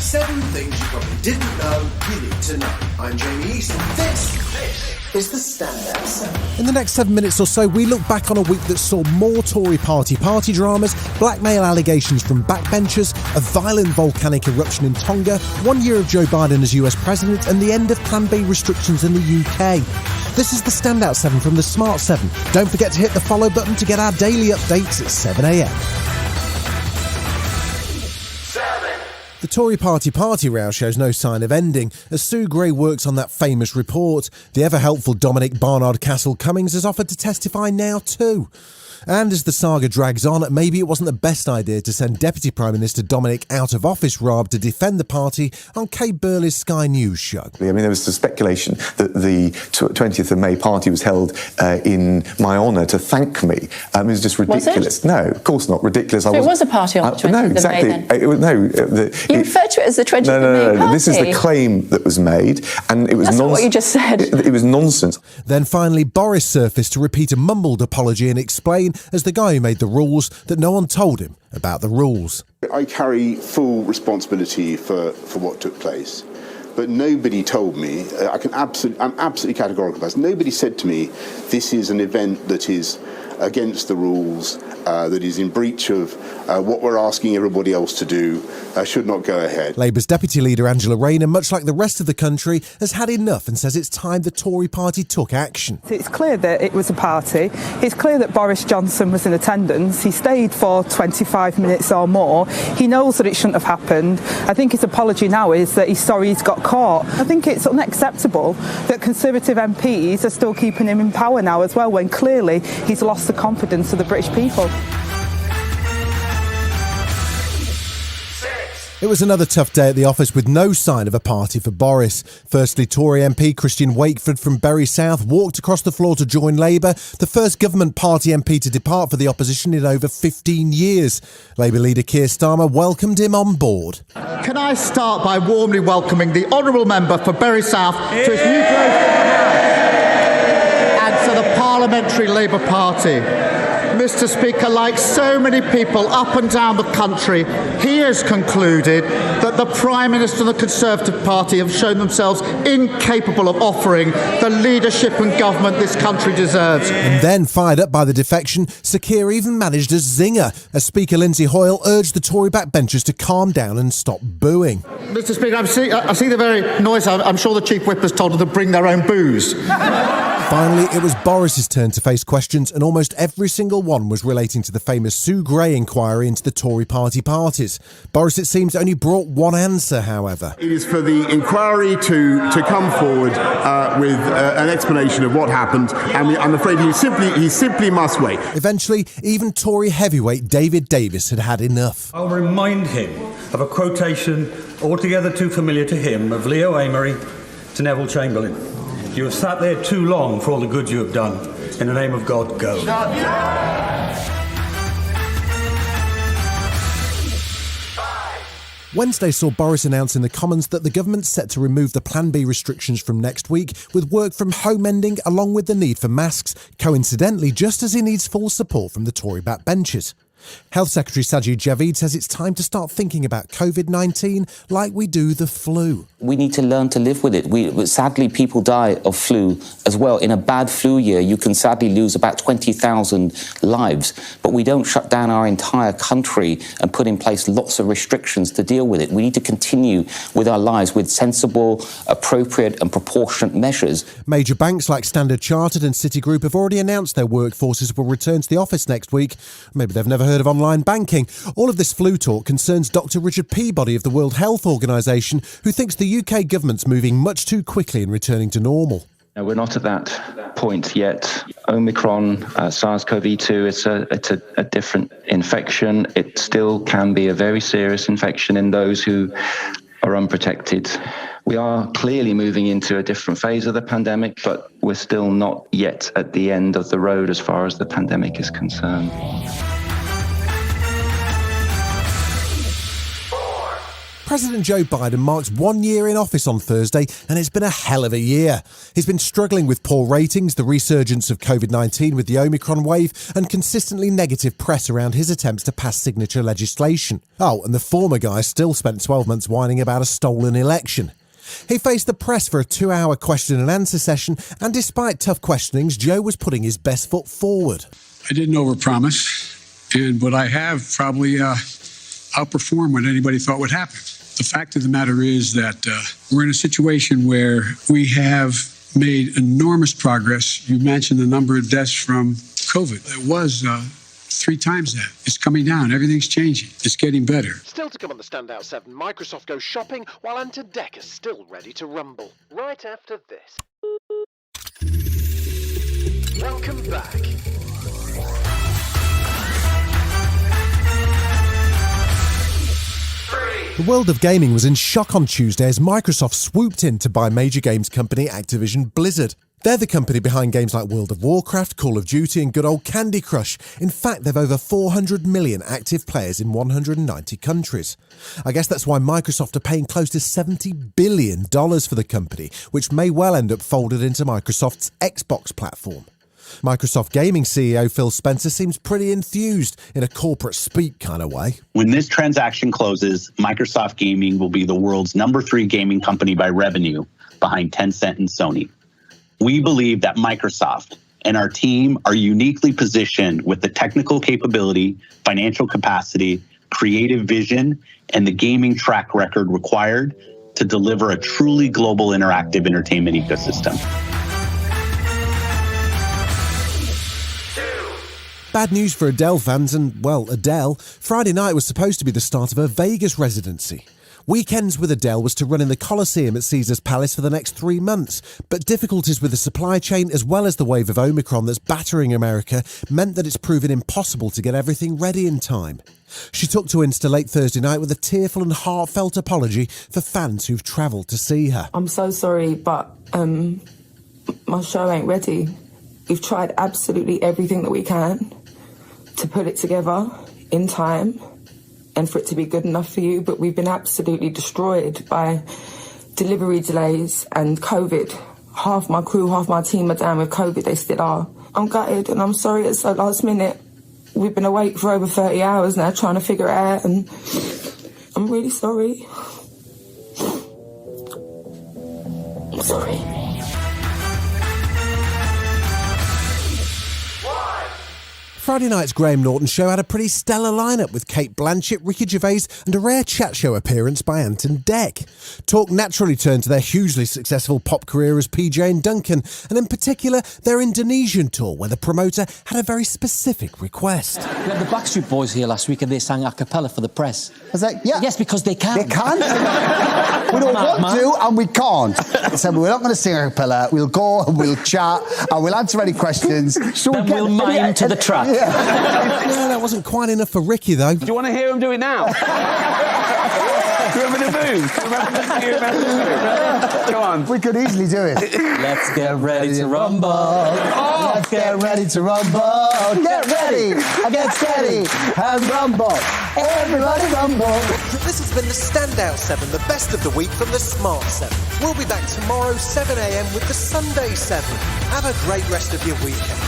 7 things you probably didn't know you need to know. I'm Jamie East, and this is the Standout 7. In the next 7 minutes or so, we look back on a week that saw more Tory Party Party dramas, blackmail allegations from backbenchers, a violent volcanic eruption in Tonga, 1 year of Joe Biden as US President, and the end of Plan B restrictions in the UK. This is the Standout 7 from the Smart 7. Don't forget to hit the follow button to get our daily updates at 7 a.m. The Tory Party Party row shows no sign of ending, as Sue Gray works on that famous report. The ever-helpful Dominic Barnard-Castle-Cummings has offered to testify now too. And as the saga drags on, maybe it wasn't the best idea to send Deputy Prime Minister Dominic out of office, Rob, to defend the party on Kate Burley's Sky News show. I mean, there was the speculation that the 20th of May party was held in my honour to thank me. It was just ridiculous. Was it? No, of course not. Ridiculous. So it was a party on the 20th no, exactly. of May, then? You referred to it as the 20th of May party? This is the claim that was made, and it was That's not what you just said. It was nonsense. Then finally, Boris surfaced to repeat a mumbled apology and explain, as the guy who made the rules, that no one told him about the rules. I carry full responsibility for what took place, but nobody told me. I'm absolutely categorical about this. Nobody said to me, this is an event that is against the rules, that is in breach of what we're asking everybody else to do, should not go ahead. Labour's Deputy Leader Angela Rayner, much like the rest of the country, has had enough and says it's time the Tory party took action. It's clear that it was a party. It's clear that Boris Johnson was in attendance. He stayed for 25 minutes or more. He knows that it shouldn't have happened. I think his apology now is that he's sorry he's got caught. I think it's unacceptable that Conservative MPs are still keeping him in power now as well, when clearly he's lost the confidence of the British people. It was another tough day at the office with no sign of a party for Boris. Firstly, Tory MP Christian Wakeford from Bury South walked across the floor to join Labour, the first government party MP to depart for the opposition in over 15 years. Labour leader Keir Starmer welcomed him on board. Can I start by warmly welcoming the honourable member for Bury South to his new place and to the Parliamentary Labour Party. Mr. Speaker, like so many people up and down the country, he has concluded that the Prime Minister and the Conservative Party have shown themselves incapable of offering the leadership and government this country deserves. And then, fired up by the defection, Sir Keir even managed a zinger as Speaker Lindsay Hoyle urged the Tory backbenchers to calm down and stop booing. Mr. Speaker, I see the very noise. I'm sure the Chief Whip has told them to bring their own booze. Finally, it was Boris's turn to face questions, and almost every single one was relating to the famous Sue Gray inquiry into the Tory Party Parties. Boris, it seems, only brought one answer, however. It is for the inquiry to come forward with an explanation of what happened, and I'm afraid he simply must wait. Eventually, even Tory heavyweight David Davies had enough. I'll remind him of a quotation altogether too familiar to him of Leo Amery to Neville Chamberlain. You have sat there too long for all the good you have done. In the name of God, go. Wednesday saw Boris announce in the Commons that the government's set to remove the Plan B restrictions from next week, with work from home ending along with the need for masks, coincidentally just as he needs full support from the Tory backbenchers. Health Secretary Sajid Javid says it's time to start thinking about COVID-19 like we do the flu. We need to learn to live with it. Sadly, people die of flu as well. In a bad flu year, you can sadly lose about 20,000 lives. But we don't shut down our entire country and put in place lots of restrictions to deal with it. We need to continue with our lives with sensible, appropriate and proportionate measures. Major banks like Standard Chartered and Citigroup have already announced their workforces will return to the office next week. Maybe they've never heard of online banking. All of this flu talk concerns Dr. Richard Peabody of the World Health Organization, who thinks the UK government's moving much too quickly in returning to normal. No, we're not at that point yet. Omicron, SARS-CoV-2, it's a different infection. It still can be a very serious infection in those who are unprotected. We are clearly moving into a different phase of the pandemic, but we're still not yet at the end of the road as far as the pandemic is concerned. President Joe Biden marks 1 year in office on Thursday, and it's been a hell of a year. He's been struggling with poor ratings, the resurgence of COVID-19 with the Omicron wave, and consistently negative press around his attempts to pass signature legislation. Oh, and the former guy still spent 12 months whining about a stolen election. He faced the press for a 2-hour question and answer session, and despite tough questionings, Joe was putting his best foot forward. I didn't overpromise, but I have probably outperformed what anybody thought would happen. The fact of the matter is that we're in a situation where we have made enormous progress. You mentioned the number of deaths from COVID. It was 3 times that. It's coming down. Everything's changing. It's getting better. Still to come on the Standout 7, Microsoft goes shopping while Ant and Dec are still ready to rumble. Right after this. Welcome back. The world of gaming was in shock on Tuesday as Microsoft swooped in to buy major games company Activision Blizzard. They're the company behind games like World of Warcraft, Call of Duty and good old Candy Crush. In fact, they've over 400 million active players in 190 countries. I guess that's why Microsoft are paying close to $70 billion for the company, which may well end up folded into Microsoft's Xbox platform. Microsoft Gaming CEO Phil Spencer seems pretty enthused in a corporate speak kind of way. When this transaction closes, Microsoft Gaming will be the world's number 3 gaming company by revenue, behind Tencent and Sony. We believe that Microsoft and our team are uniquely positioned with the technical capability, financial capacity, creative vision, and the gaming track record required to deliver a truly global interactive entertainment ecosystem. Bad news for Adele fans and, well, Adele. Friday night was supposed to be the start of her Vegas residency. Weekends with Adele was to run in the Coliseum at Caesars Palace for the next 3 months, but difficulties with the supply chain as well as the wave of Omicron that's battering America meant that it's proven impossible to get everything ready in time. She took to Insta late Thursday night with a tearful and heartfelt apology for fans who've travelled to see her. I'm so sorry, but my show ain't ready. We've tried absolutely everything that we can to put it together in time and for it to be good enough for you, but we've been absolutely destroyed by delivery delays and COVID. Half my crew, half my team are down with COVID, they still are. I'm gutted and I'm sorry it's so last minute. We've been awake for over 30 hours now trying to figure it out and I'm really sorry. I'm sorry. Friday night's Graham Norton show had a pretty stellar lineup with Kate Blanchett, Ricky Gervais and a rare chat show appearance by Ant and Dec. Talk naturally turned to their hugely successful pop career as PJ and Duncan, and in particular their Indonesian tour where the promoter had a very specific request. We had the Backstreet Boys here last week and they sang a cappella for the press. Was that, yeah. Yes, because they can. They can? We don't want to and we can't. So we're not going to sing a cappella, we'll go and we'll chat and we'll answer any questions. So then we'll mime to the track. Yeah. No, that wasn't quite enough for Ricky, though. Do you want to hear him do it now? Do you remember the move? Come on. We could easily do it. Let's get ready to rumble. Oh. Let's get ready to rumble. Get ready, get steady, and rumble. Everybody rumble. This has been the Standout 7, the best of the week from the Smart 7. We'll be back tomorrow, 7 a.m. with the Sunday 7. Have a great rest of your weekend.